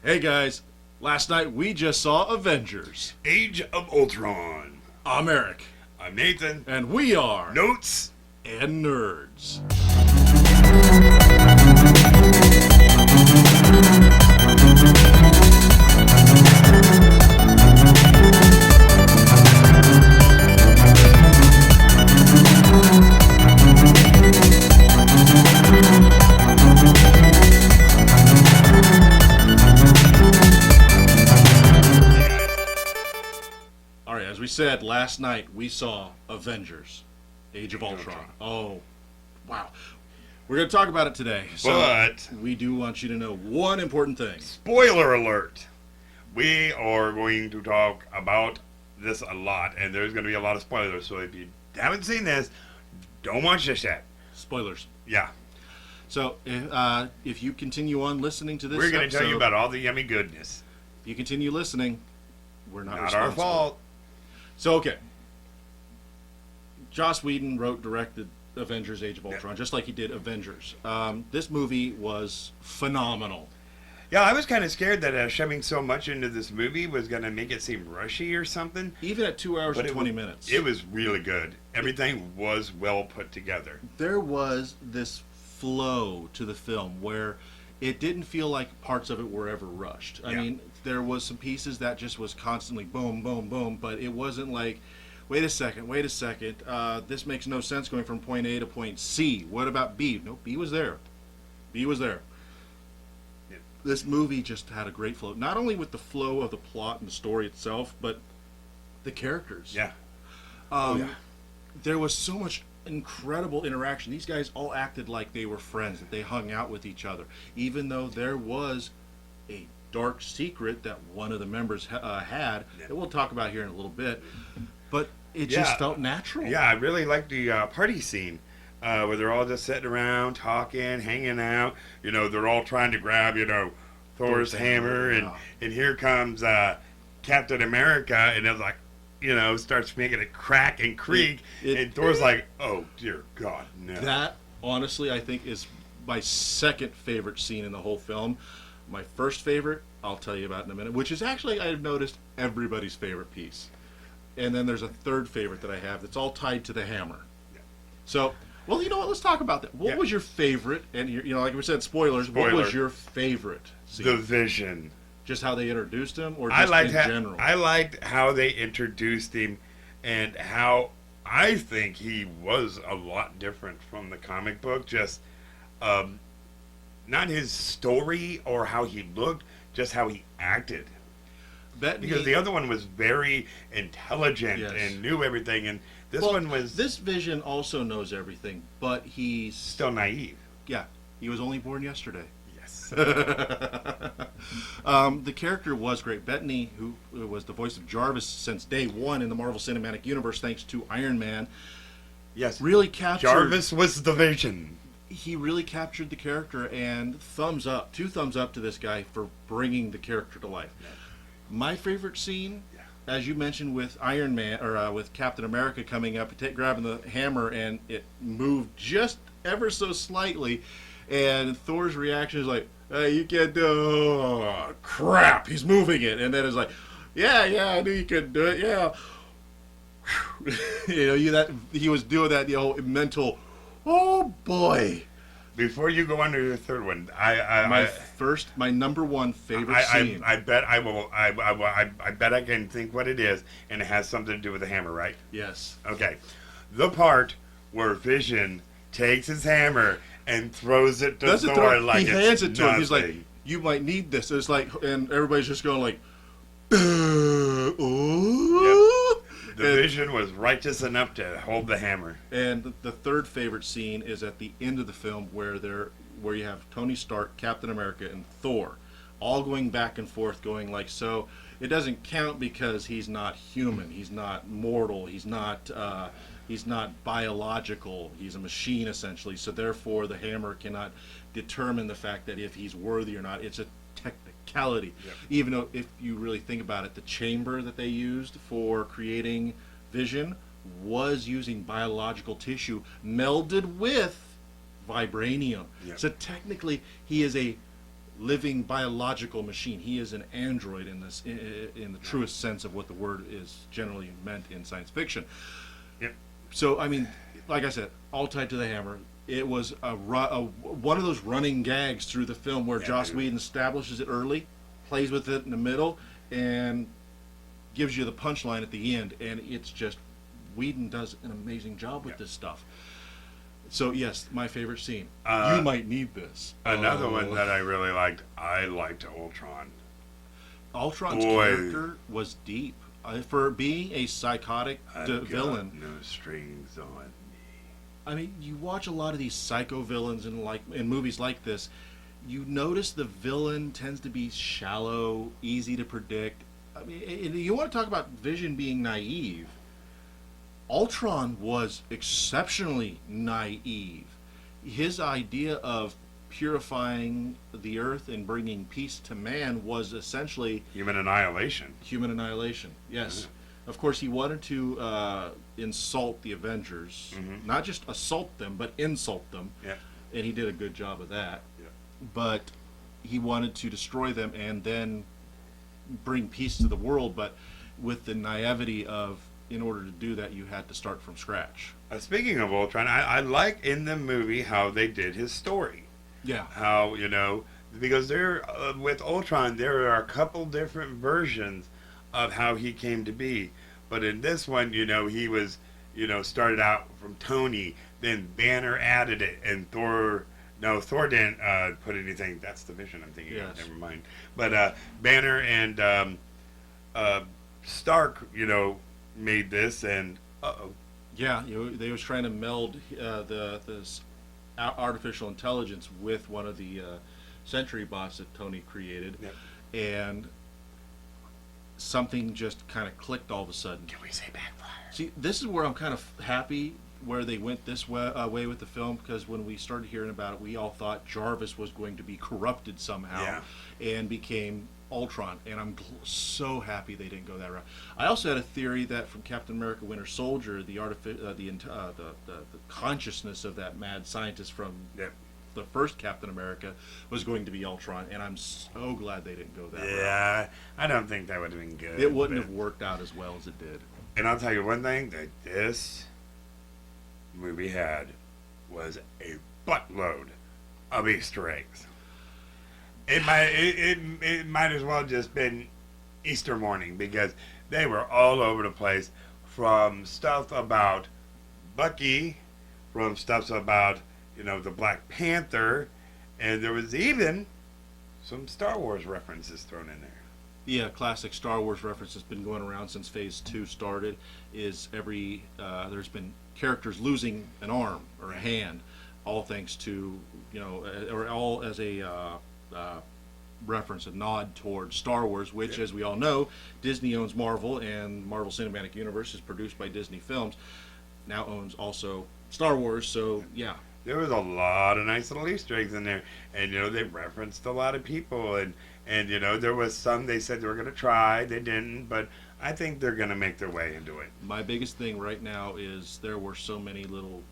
Hey guys, last night we just saw Avengers. Age of Ultron. I'm Eric, I'm Nathan. and we are Notes. and Nerds. Alright, as we said, last night we saw Avengers. Age of Ultron. Oh, wow. We're going to talk about it today. So But we do want you to know one important thing. spoiler alert. We are going to talk about this a lot, and there's going to be a lot of spoilers. So if you haven't seen this, don't watch this yet. Spoilers. Yeah, So if you continue on listening to this we're going to tell you episode, about all the yummy goodness. if you continue listening, we're not Not responsible. our fault. So, okay. Joss Whedon wrote, directed Avengers Age of Ultron, just like he did Avengers. This movie was phenomenal. Yeah, I was kind of scared that shoving so much into this movie was going to make it seem rushy or something. Even at 2 hours But and it 20 was- minutes. It was really good. Everything was well put together. There was this flow to the film where it didn't feel like parts of it were ever rushed. I Yeah. mean, there was some pieces that just was constantly boom, boom, boom, but it wasn't like, wait a second, this makes no sense going from point A to point C. What about B? No, B was there. B was there. Yeah. This movie just had a great flow, not only with the flow of the plot and the story itself, but the characters. Yeah. Um, There was so much incredible interaction. These guys all acted like they were friends, that they hung out with each other, even though there was a dark secret that one of the members had that we'll talk about here in a little bit. But it Yeah. just felt natural. Yeah, I really like the party scene where they're all just sitting around, talking, hanging out. You know, they're all trying to grab, Thor's hammer, yeah. and here comes Captain America, and it's like, starts making it crack and creak, and Thor's like, oh, dear God, no. That, honestly, I think is my second favorite scene in the whole film. My first favorite, I'll tell you about in a minute, which is actually, I've noticed, everybody's favorite piece. And then there's a third favorite that I have that's all tied to the hammer. Yeah. So, well, you know what? Let's talk about that. What Yeah. was your favorite? And like we said, spoilers. What Spoiler. was your favorite scene? The Vision. Just how they introduced him, or just I liked in general? I liked how they introduced him, and how I think he was a lot different from the comic book. Just not his story or how he looked, just how he acted. Because the other one was very intelligent Yes. and knew everything, and this Well, one was this Vision also knows everything, but he's still naive. yeah, he was only born yesterday. Yes. The character was great. Bettany, who was the voice of Jarvis since day one in the Marvel Cinematic Universe, thanks to Iron Man, Yes. really captured. Jarvis was the Vision. He really captured the character, and two thumbs up to this guy for bringing the character to life. My favorite scene, as you mentioned, with Iron Man or with Captain America coming up, grabbing the hammer, and it moved just ever so slightly, and Thor's reaction is like, "Hey, you can't do it." Oh, crap, he's moving it, and then it's like, "Yeah, I knew you could do it. Yeah." He was doing that mental. Oh boy! Before you go on to your third one, My number one favorite scene. I bet I will. I bet I can think what it is, and it has something to do with the hammer, right? Yes. Okay, the part where Vision takes his hammer and throws it to Doesn't Thor throw, like he it's hands it to him. He's like, nothing. "You might need this." It's like, and everybody's just going like, Yep. The and, Vision was righteous enough to hold the hammer. and the third favorite scene is at the end of the film where you have Tony Stark, Captain America, and Thor, all going back and forth, going like, so it doesn't count because he's not human, he's not mortal, he's not biological, he's a machine essentially. So therefore, the hammer cannot determine the fact that if he's worthy or not. It's a technicality. Yep. Even though, if you really think about it, the chamber that they used for creating Vision was using biological tissue melded with vibranium. Yep. So technically, he is a living biological machine. He is an android in this, in the truest sense of what the word is generally meant in science fiction. Yep. So, I mean, like I said, all tied to the hammer. It was one of those running gags through the film where Joss Whedon establishes it early, plays with it in the middle, and gives you the punchline at the end. And it's just, Whedon does an amazing job with this stuff. So, yes, my favorite scene. You might need this. Another one that I really liked, I liked Ultron. Ultron's character was deep. For being a psychotic villain. No strings on me. I mean, you watch a lot of these psycho villains in movies like this. You notice the villain tends to be shallow, easy to predict. I mean, you want to talk about Vision being naive. Ultron was exceptionally naive. His idea of purifying the earth and bringing peace to man was essentially Human annihilation. Human annihilation, yes. Mm-hmm. Of course, he wanted to insult the Avengers. Mm-hmm. Not just assault them, but insult them. Yeah. And he did a good job of that. Yeah. But he wanted to destroy them and then bring peace to the world, but with the naivety of, in order to do that, you had to start from scratch. Speaking of Ultron, I like in the movie how they did his story. Yeah. How, because there, with Ultron, there are a couple different versions of how he came to be. But in this one, he was, started out from Tony, then Banner added it, and Thor didn't put anything. That's the Vision I'm thinking of. Never mind. But Banner and Stark, made this, and Yeah, they was trying to meld this artificial intelligence with one of the Sentry bots that Tony created, and something just kind of clicked all of a sudden. Can we say backfire? See, this is where I'm kind of happy where they went this way with the film, because when we started hearing about it, we all thought Jarvis was going to be corrupted somehow and became Ultron, and I'm so happy they didn't go that route. I also had a theory that from Captain America: Winter Soldier, the consciousness of that mad scientist from the first Captain America was going to be Ultron, and I'm so glad they didn't go that route. Yeah, I don't think that would have been good. It wouldn't have worked out as well as it did. And I'll tell you one thing that this movie had was a buttload of Easter eggs. It might as well just been Easter morning, because they were all over the place, from stuff about Bucky, from stuff about the Black Panther, and there was even some Star Wars references thrown in there. Yeah, classic Star Wars reference that's been going around since Phase 2 started is there's been characters losing an arm or a hand, all thanks to, or all as a reference, a nod toward Star Wars, which, as we all know, Disney owns Marvel, and Marvel Cinematic Universe is produced by Disney Films, now owns also Star Wars, so yeah. There was a lot of nice little Easter eggs in there, and they referenced a lot of people, and there was some they said they were going to try, they didn't, but I think they're going to make their way into it. My biggest thing right now is there were so many little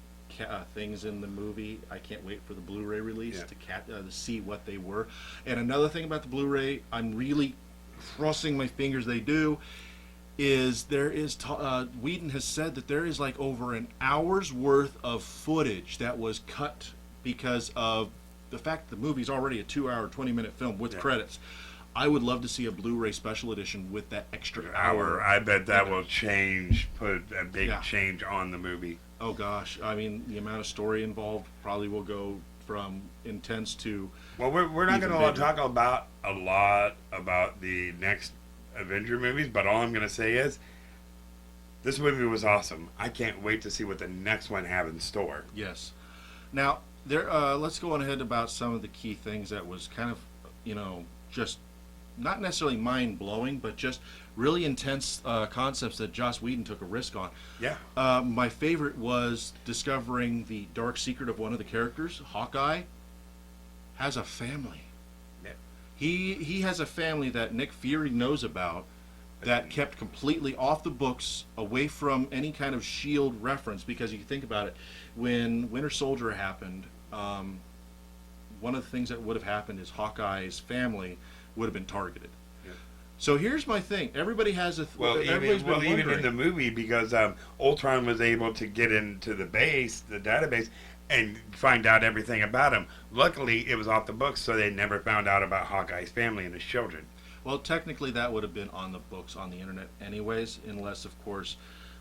things in the movie. I can't wait for the Blu-ray release to see what they were. And another thing about the Blu-ray, I'm really crossing my fingers they do, is there is Whedon has said that there is like over an hour's worth of footage that was cut because of the fact that the movie's already a 2-hour 20-minute film with credits. I would love to see a Blu-ray special edition with that extra hour. I bet that will put a big change on the movie. Oh gosh, I mean, the amount of story involved probably will go from intense to... Well, we're not going to talk about a lot about the next Avenger movies, but all I'm going to say is this movie was awesome. I can't wait to see what the next one have in store. Yes. Now, let's go on ahead about some of the key things that was kind of, just not necessarily mind-blowing, but just really intense concepts that Joss Whedon took a risk on. Yeah. My favorite was discovering the dark secret of one of the characters. Hawkeye has a family. Yeah. He has a family that Nick Fury knows about that kept completely off the books, away from any kind of S.H.I.E.L.D. reference, because you think about it, when Winter Soldier happened, one one of the things that would have happened is Hawkeye's family would have been targeted. Yeah. So here's my thing. Everybody has a Even in the movie, because Ultron was able to get into the database, and find out everything about him. Luckily, it was off the books, so they never found out about Hawkeye's family and his children. Well, technically, that would have been on the books on the internet anyways, unless, of course,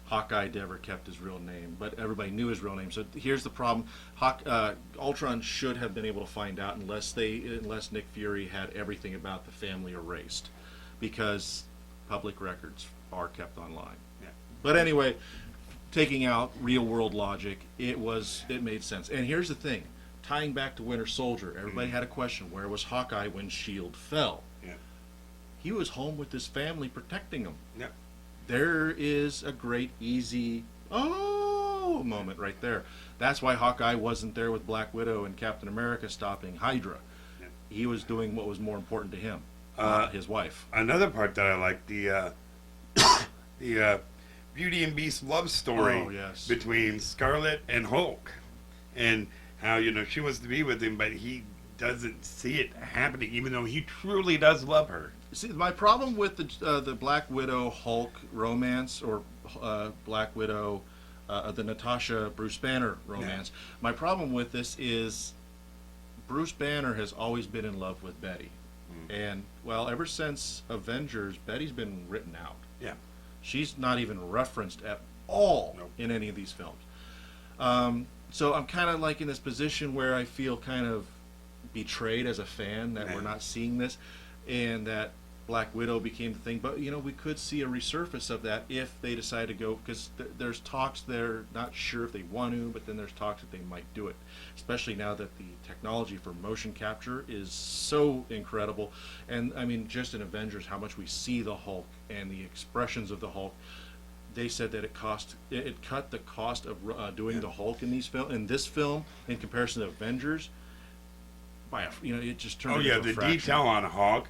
Hawkeye never kept his real name. But everybody knew his real name. So here's the problem: Ultron should have been able to find out unless Nick Fury had everything about the family erased, because public records are kept online. Yeah. But anyway, taking out real world logic, it made sense. And here's the thing: tying back to Winter Soldier, everybody had a question: where was Hawkeye when S.H.I.E.L.D. fell? Yeah. He was home with his family protecting him. Yeah. There is a great, easy, oh moment right there. That's why Hawkeye wasn't there with Black Widow and Captain America stopping Hydra. Yeah. He was doing what was more important to him, his wife. Another part that I like, the Beauty and Beast love story between Scarlet and Hulk, and how she wants to be with him, but he doesn't see it happening, even though he truly does love her. See, my problem with the Black Widow Hulk romance, or Black Widow, the Natasha Bruce Banner romance, my problem with this is Bruce Banner has always been in love with Betty, and ever since Avengers, Betty's been written out. Yeah. She's not even referenced at all in any of these films. So I'm kind of like in this position where I feel kind of betrayed as a fan that we're not seeing this, and that Black Widow became the thing. But we could see a resurface of that if they decide to go, because there's talks, they're not sure if they want to, but then there's talks that they might do it, especially now that the technology for motion capture is so incredible. And I mean, just in Avengers, how much we see the Hulk and the expressions of the Hulk. They said that it cut the cost of doing the Hulk in this film in comparison to Avengers by it just turned into a the fraction. detail on Hulk,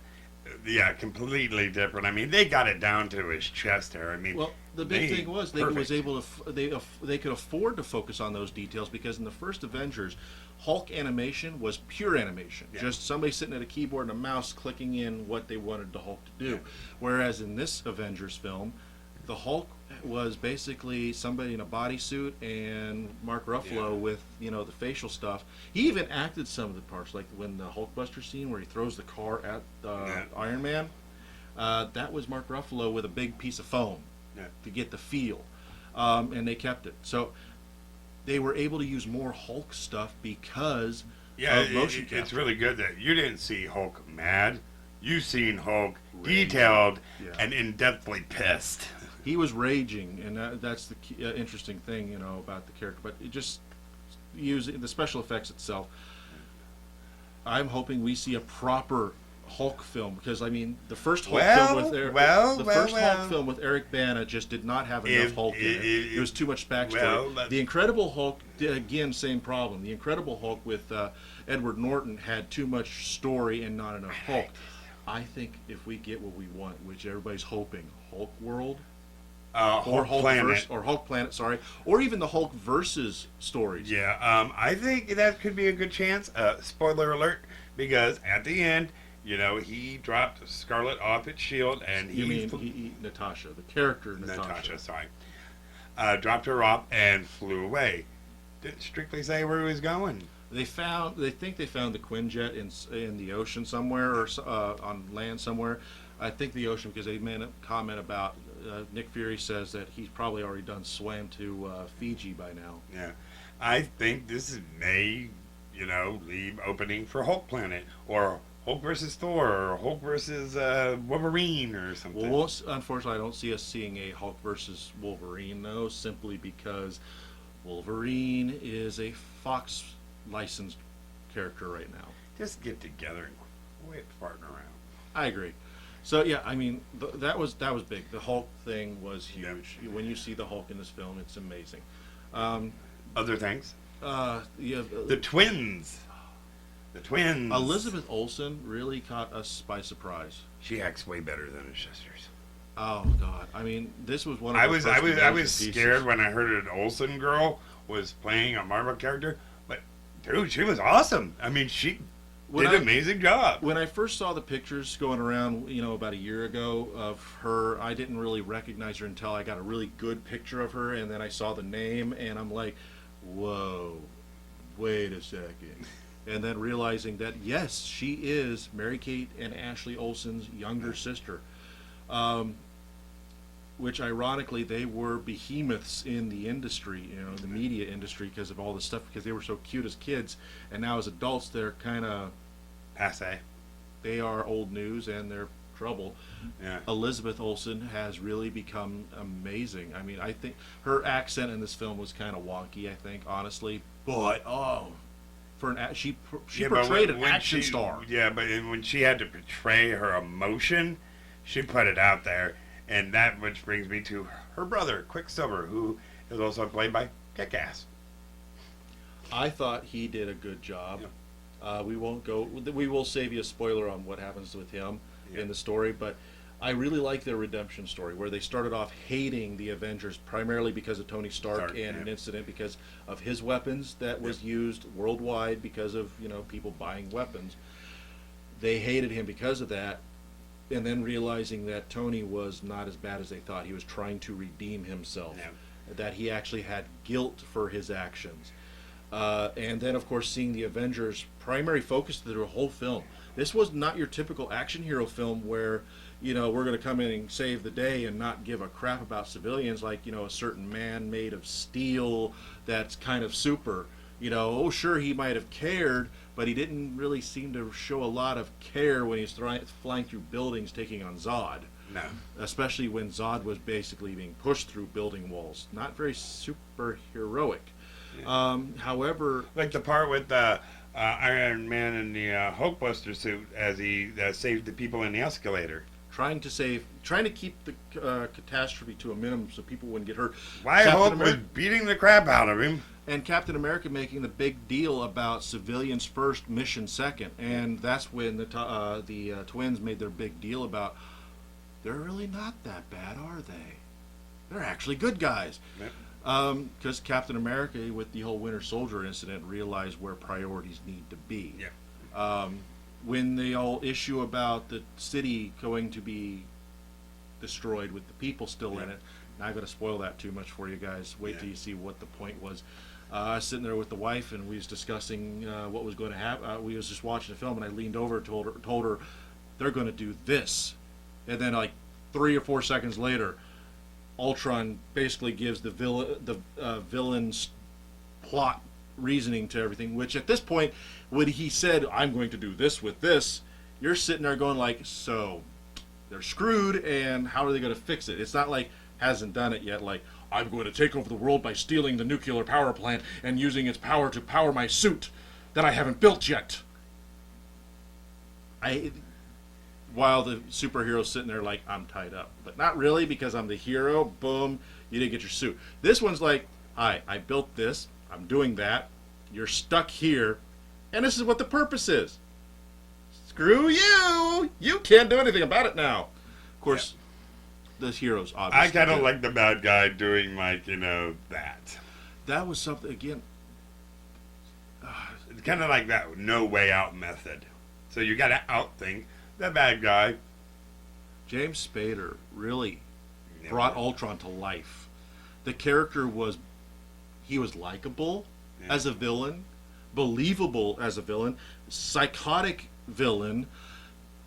completely different. I mean, they got it down to his chest hair. I mean, the big thing was they could afford to focus on those details, because in the first Avengers, Hulk animation was pure animation, just somebody sitting at a keyboard and a mouse clicking in what they wanted the Hulk to do. Whereas in this Avengers film, the Hulk was basically somebody in a bodysuit and Mark Ruffalo with the facial stuff. He even acted some of the parts, like when the Hulkbuster scene where he throws the car at Iron Man. That was Mark Ruffalo with a big piece of foam to get the feel, and they kept it. So they were able to use more Hulk stuff because of motion capture. It's really good that you didn't see Hulk mad. You seen Hulk detailed and in-depthly pissed. He was raging, and that's the interesting thing, about the character. But it just using the special effects itself, I'm hoping we see a proper Hulk film, because I mean, the first Hulk film with Eric Bana just did not have enough Hulk in it. There was too much backstory. The Incredible Hulk, again, same problem. The Incredible Hulk with Edward Norton had too much story and not enough Hulk. I think if we get what we want, which everybody's hoping, Hulk World. Or Hulk Planet, sorry, or even the Hulk versus stories. Yeah, I think that could be a good chance. Spoiler alert, because at the end, he dropped Scarlet off at S.H.I.E.L.D. and Natasha, the character Natasha. Dropped her off and flew away. Didn't strictly say where he was going. They think they found the Quinjet in the ocean somewhere, or on land somewhere. I think the ocean, because they made a comment about Nick Fury says that he's probably already swam to Fiji by now. Yeah, I think this may, leave opening for Hulk Planet, or Hulk versus Thor, or Hulk versus Wolverine, or something. Well, unfortunately, I don't see us seeing a Hulk versus Wolverine, though, simply because Wolverine is a Fox licensed character right now. Just get together and quit farting around. I agree. So yeah, I mean that was big. The Hulk thing was huge. When you see the Hulk in this film, it's amazing. Other things. The twins. The twins. Elizabeth Olsen really caught us by surprise. She acts way better than her sisters. Oh God! I mean, this was one of I was scared when I heard an Olsen girl was playing a Marvel character, but dude, she was awesome. I mean, she When did an amazing job. When I first saw the pictures going around, about a year ago of her, I didn't really recognize her until I got a really good picture of her, and then I saw the name, and I'm like, whoa, wait a second. And then realizing that, yes, she is Mary-Kate and Ashley Olsen's younger sister. Which ironically, they were behemoths in the industry, the media industry, because of all this stuff, because they were so cute as kids, and now as adults, they're kind of Passe. They are old news, and they're trouble. Yeah. Elizabeth Olsen has really become amazing. I mean, I think her accent in this film was kind of wonky, I think, honestly, but she portrayed an action star. Yeah, but when she had to portray her emotion, she put it out there. And that which brings me to her brother, Quicksilver, who is also played by Kick-Ass. I thought he did a good job. Yeah. We will save you a spoiler on what happens with him in the story, but I really like their redemption story, where they started off hating the Avengers primarily because of Tony Stark and an incident because of his weapons that was used worldwide because of people buying weapons. They hated him because of that. And then realizing that Tony was not as bad as they thought. He was trying to redeem himself. Yeah. That he actually had guilt for his actions. And then, of course, seeing the Avengers' primary focus through the whole film. This was not your typical action hero film where, we're going to come in and save the day and not give a crap about civilians like, a certain man made of steel that's kind of super. Sure, he might have cared, but he didn't really seem to show a lot of care when he was flying through buildings taking on Zod. No. Especially when Zod was basically being pushed through building walls. Not very superheroic. Yeah. However... Like the part with Iron Man in the Hulkbuster suit as he saved the people in the escalator. Trying to keep the catastrophe to a minimum so people wouldn't get hurt. Why Hulk was beating the crap out of him. And Captain America making the big deal about civilians first, mission second, and that's when the twins made their big deal about they're really not that bad, are they? They're actually good guys. Because Captain America, with the whole Winter Soldier incident, realized where priorities need to be. Yeah. When the whole issue about the city going to be destroyed with the people still in it, not going to spoil that too much for you guys. Wait till you see what the point was. I was sitting there with the wife, and we was discussing what was going to happen. We was just watching the film, and I leaned over and told her they're going to do this. And then, like 3 or 4 seconds later, Ultron basically gives the villain's plot reasoning to everything. Which at this point, when he said, "I'm going to do this with this," you're sitting there going like, "So they're screwed, and how are they going to fix it?" It's not like hasn't done it yet. Like, I'm going to take over the world by stealing the nuclear power plant and using its power to power my suit that I haven't built yet. While the superhero's sitting there like, I'm tied up. But not really, because I'm the hero. Boom, you didn't get your suit. This one's like, hi, I built this. I'm doing that. You're stuck here. And this is what the purpose is. Screw you. You can't do anything about it now. Of course, the hero's obviously. I kind of like the bad guy doing, like, that. That was something, again. It's kind of like that no way out method. So you got to outthink the bad guy. James Spader really brought Ultron to life. The character was likable as a villain, believable as a villain, psychotic villain,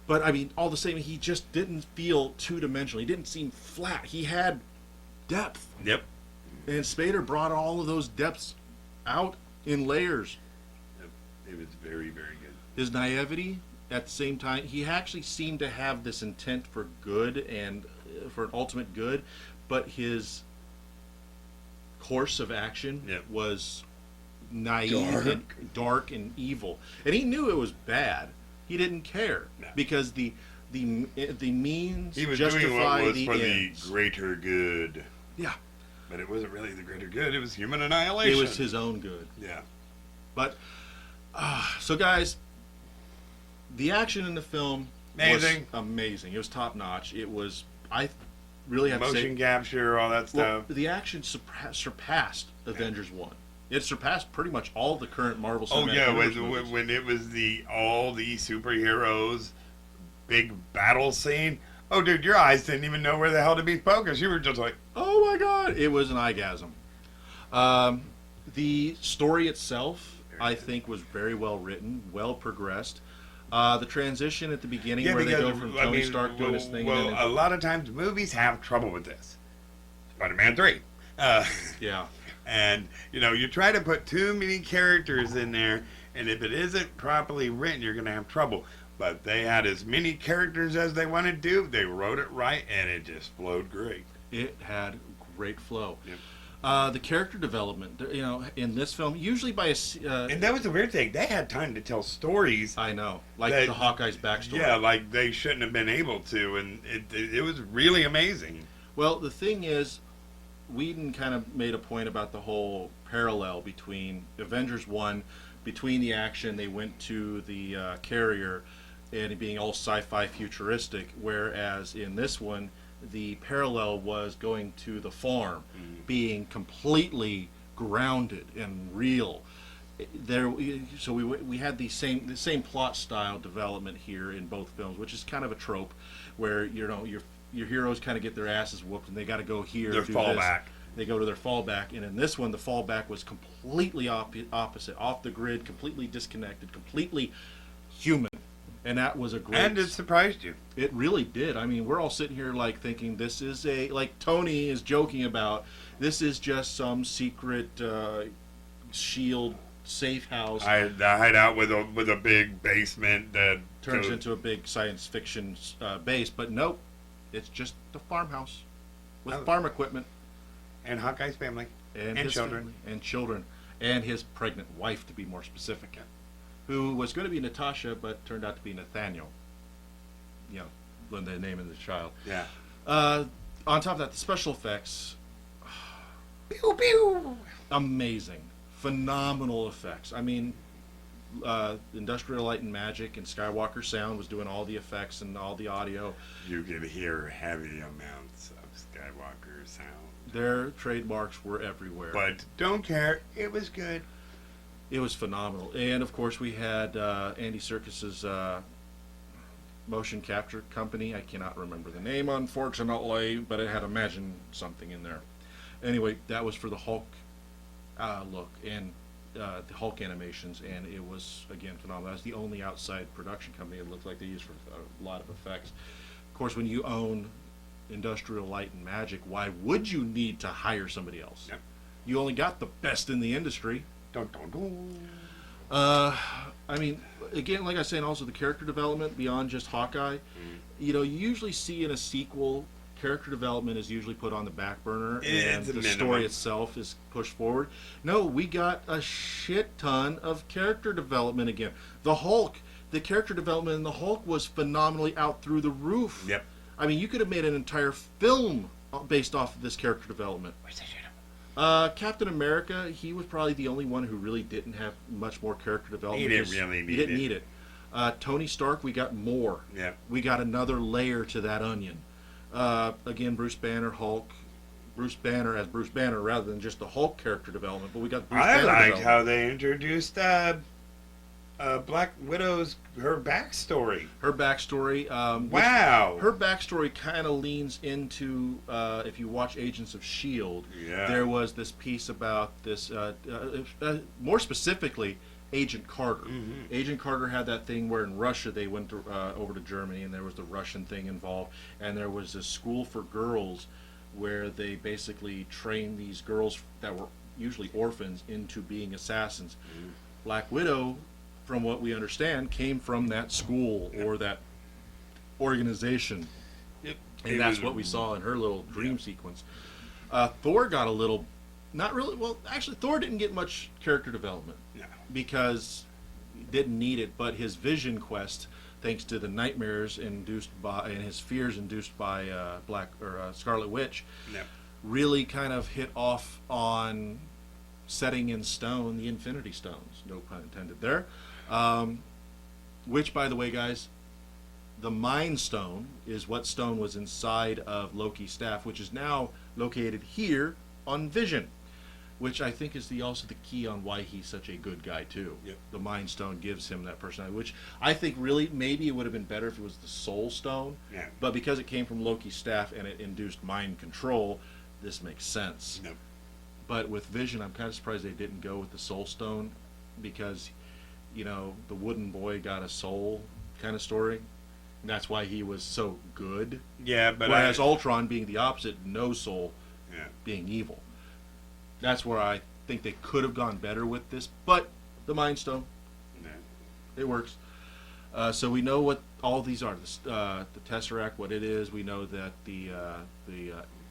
but I mean, all the same, he just didn't feel two-dimensional. He didn't seem flat. He had depth. Yep. And Spader brought all of those depths out in layers. Yep. It was very, very good. His naivety, at the same time, he actually seemed to have this intent for good and for an ultimate good, but his course of action was naive, dark and evil. And he knew it was bad. He didn't care because the means he was justify doing what was the for ends. The greater good. Yeah. But it wasn't really the greater good. It was human annihilation. It was his own good. Yeah. But, so guys, the action in the film was amazing. It was top notch. It was, I really have to say, motion capture, all that stuff. The action surpassed Avengers 1. It surpassed pretty much all the current Marvel Oh Cinematic yeah, Universe movies. when it was the all the superheroes big battle scene. Oh dude, your eyes didn't even know where the hell to be focused. You were just like, Oh my god, it was an eyegasm. The story itself, I think, was very well written, well progressed. The transition at the beginning, yeah, where they because go from Tony Stark doing his thing, well, and a then, lot of times movies have trouble with this. Spider-Man 3. Uh, yeah, and you try to put too many characters in there, and if it isn't properly written, you're gonna have trouble. But they had as many characters as they wanted to do. They wrote it right, and it just flowed great. it had great flow. Yep. The character development, in this film, usually by And that was the weird thing. They had time to tell stories. I know, like that- the Hawkeye's backstory. Yeah, like they shouldn't have been able to, and it was really amazing. Well, the thing is, Whedon kind of made a point about the whole parallel between Avengers 1, between the action, they went to the carrier, and it being all sci-fi futuristic, whereas in this one, the parallel was going to the farm, being completely grounded and real. There, so we had the same plot style development here in both films, which is kind of a trope, where your heroes kind of get their asses whooped and they got to go here. Their do fallback. This. They go to their fallback, and in this one, the fallback was completely opposite, off the grid, completely disconnected, completely human, and that was a great. And it surprised you. It really did. I mean, we're all sitting here like thinking this is like Tony is joking about. This is just some secret shield safe house. I hide out with a big basement that Turns goes- into a big science fiction base, but nope, it's just the farmhouse with Oh. farm equipment and Hawkeye's family and and his children. family, and children, and his pregnant wife, to be more specific, who was going to be Natasha, but turned out to be Nathaniel. The name of the child. Yeah. On top of that, the special effects, Pew pew. amazing, phenomenal effects. I mean, Industrial Light and Magic and Skywalker Sound was doing all the effects and all the audio. You could hear heavy amounts of Skywalker sound. Their trademarks were everywhere. But don't care. It was good. It was phenomenal. And of course, we had Andy Serkis's motion capture company. I cannot remember the name, unfortunately, but it had Imagine something in there. Anyway, that was for the Hulk look and the Hulk animations, and it was, again, phenomenal. That was the only outside production company it looked like they used for a lot of effects. Of course, when you own Industrial Light and Magic, why would you need to hire somebody else? Yep. You only got the best in the industry. Dun, dun, dun. I mean, again, like I said, also the character development beyond just Hawkeye. You usually see in a sequel, character development is usually put on the back burner, and It's a the minimum. story itself is pushed forward. No, we got a shit ton of character development again. The Hulk, the character development in the Hulk was phenomenally out through the roof. Yep. I mean, you could have made an entire film based off of this character development. Captain America, he was probably the only one who really didn't have much more character development. He didn't because really he need didn't it. need it. Tony Stark, we got more. Yeah. We got another layer to that onion. Again, Bruce Banner, Hulk. Bruce Banner as Bruce Banner rather than just the Hulk character development, but we got Bruce I Banner liked development. how they introduced Black Widow's her backstory. Her backstory. Wow. Her backstory kind of leans into, if you watch Agents of S.H.I.E.L.D., Yeah. there was this piece about this, more specifically, Agent Carter. Mhm. Agent Carter had that thing where in Russia they went over to Germany, and there was the Russian thing involved, and there was a school for girls where they basically trained these girls that were usually orphans into being assassins. Black Widow, from what we understand, came from that school or that organization, It and that's was- what we saw in her little dream sequence. Thor got a little, not really. Well, actually, Thor didn't get much character development No. because he didn't need it. But his Vision quest, thanks to the nightmares induced by and his fears induced by Scarlet Witch, No. really kind of hit off on setting in stone the Infinity Stones. No pun intended there. Which, by the way, guys, the Mind Stone is what stone was inside of Loki's staff, which is now located here on Vision. which I think is also the key on why he's such a good guy too. Yep. The Mind Stone gives him that personality, which I think really maybe it would have been better if it was the Soul Stone. Yeah. But because it came from Loki's staff and it induced mind control, this makes sense. Yep. But with Vision, I'm kind of surprised they didn't go with the Soul Stone, because, you know, the wooden boy got a soul kind of story. And that's why he was so good. Yeah, but Whereas Ultron being the opposite, no soul, yeah. being evil. That's where I think they could have gone better with this. But the Mind Stone, Yeah. it works. So we know what all these are. The Tesseract, what it is. We know that the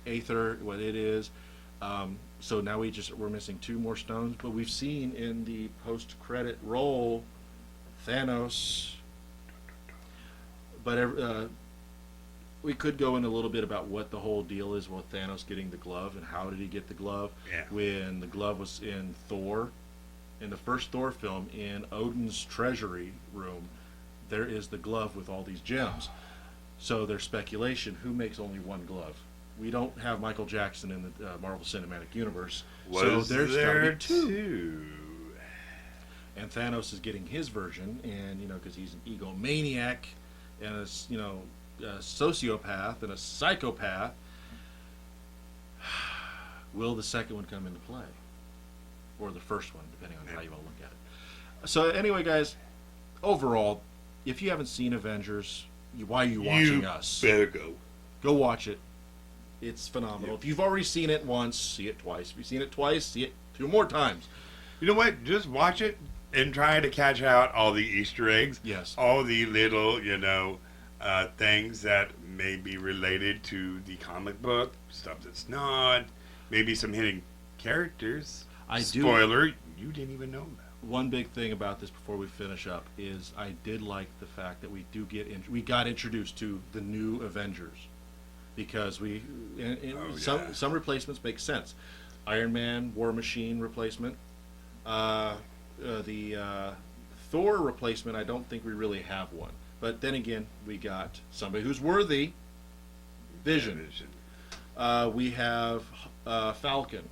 Aether, what it is. So now we're missing 2 more stones. But we've seen in the post-credit roll Thanos. But we could go in a little bit about what the whole deal is with Thanos getting the glove and how did he get the glove. Yeah. When the glove was in Thor, in the first Thor film, in Odin's treasury room, there is the glove with all these gems. So there's speculation, who makes only one glove? We don't have Michael Jackson in the Marvel Cinematic Universe. So there's got to be 2. And Thanos is getting his version, and, you know, because he's an egomaniac and a, you know, a sociopath and a psychopath. Will the second one come into play? Or the first one, depending on how you want to look at it. So anyway, guys, overall, if you haven't seen Avengers, why are you watching us? Better go. Go watch it. It's phenomenal. If you've already seen it once, see it twice. If you've seen it twice, see it 2 more times. You know what? Just watch it and try to catch out all the Easter eggs. Yes. All the little, you know, things that may be related to the comic book, stuff that's not. Maybe some hidden characters. Spoiler, you didn't even know that. One big thing about this before we finish up is I did like the fact that we got introduced to the new Avengers, because some replacements make sense. Iron Man, War Machine replacement, the Thor replacement. I don't think we really have one, but then again, we got somebody who's worthy. Vision. We have Falcon,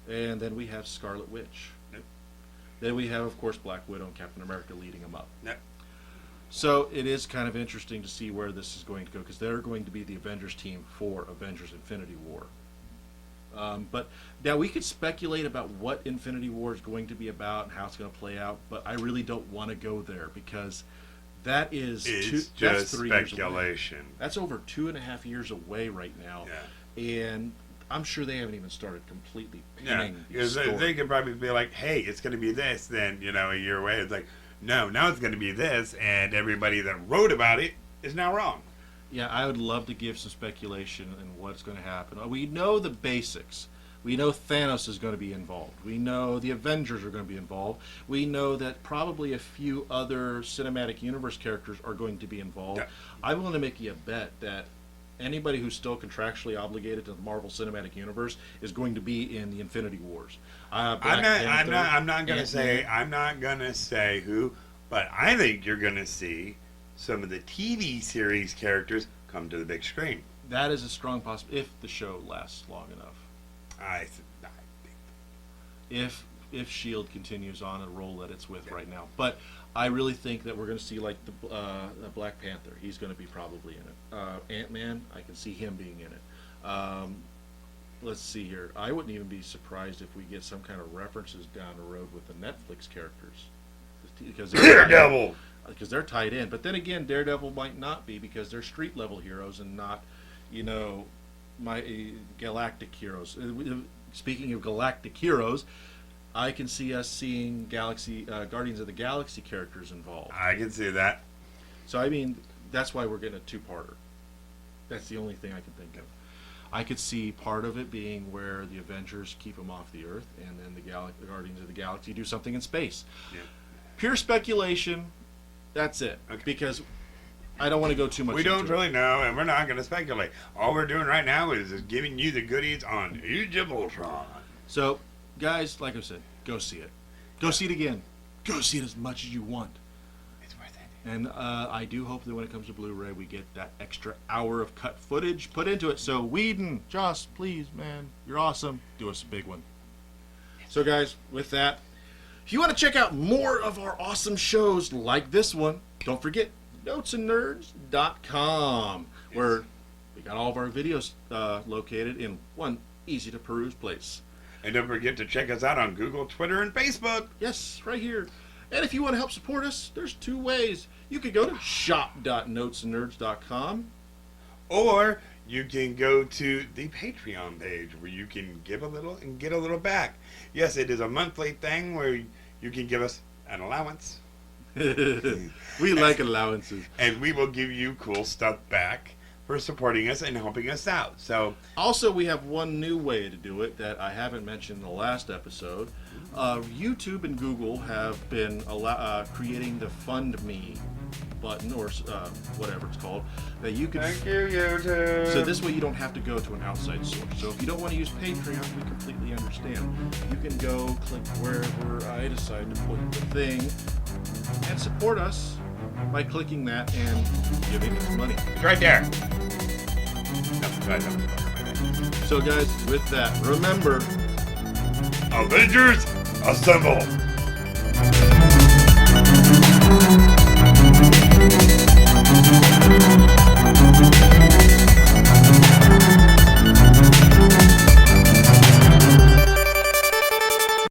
and then we have Scarlet Witch. Yep. Then we have, of course, Black Widow and Captain America leading them up. Yep. So it is kind of interesting to see where this is going to go, because they're going to be the Avengers team for Avengers Infinity War. But now we could speculate about what Infinity War is going to be about and how it's going to play out, but I really don't want to go there, because that is just 3 years away. speculation. That's over 2.5 years away right now. Yeah. And I'm sure they haven't even started completely Yeah, pinning because they could probably be like, hey, it's going to be this, then, you know, a year away, it's like, no, now it's going to be this, and everybody that wrote about it is now wrong. Yeah, I would love to give some speculation on what's going to happen. We know the basics. We know Thanos is going to be involved. We know the Avengers are going to be involved. We know that probably a few other cinematic universe characters are going to be involved. Yeah. I'm willing to make you a bet that anybody who's still contractually obligated to the Marvel Cinematic Universe is going to be in the Infinity Wars. I'm not gonna say who, but I think you're gonna see some of the TV series characters come to the big screen. That is a strong possibility if the show lasts long enough. I think. If Shield continues on a role that it's with right now, but I really think that we're going to see like the Black Panther. He's going to be probably in it. Ant-Man, I can see him being in it. Let's see here. I wouldn't even be surprised if we get some kind of references down the road with the Netflix characters, because Daredevil. Because they're tied in. But then again, Daredevil might not be, because they're street level heroes and not, you know, galactic heroes. Speaking of galactic heroes, I can see us seeing Guardians of the Galaxy characters involved. I can see that. So I mean, that's why we're getting a two-parter. That's the only thing I can think of. I could see part of it being where the Avengers keep them off the Earth, and then the Guardians of the Galaxy do something in space. Yeah. Pure speculation. That's it. Okay. Because I don't want to go too much. We don't really know, and we're not going to speculate. All we're doing right now is giving you the goodies on Age of Ultron. So, guys, like I said, go see it. Go see it again. Go see it as much as you want. It's worth it. And I do hope that when it comes to Blu-ray, we get that extra hour of cut footage put into it. So, Whedon, Joss, please, man, you're awesome. Do us a big one. So, guys, with that, if you want to check out more of our awesome shows like this one, don't forget notesandnerds.com, where we got all of our videos located in one easy-to-peruse place. And don't forget to check us out on Google, Twitter, and Facebook. Yes, right here. And if you want to help support us, there's two ways. You could go to shop.notesandnerds.com. Or you can go to the Patreon page where you can give a little and get a little back. Yes, it is a monthly thing where you can give us an allowance. We like allowances. And we will give you cool stuff back for supporting us and helping us out. So also, we have one new way to do it that I haven't mentioned in the last episode. YouTube and Google have been creating the Fund Me button, or whatever it's called, that you can. thank you, YouTube. So this way you don't have to go to an outside source. So if you don't want to use Patreon, we completely understand. You can go click wherever I decide to put the thing and support us by clicking that and giving us money. It's right there. No, So guys, with that, remember, Avengers, assemble!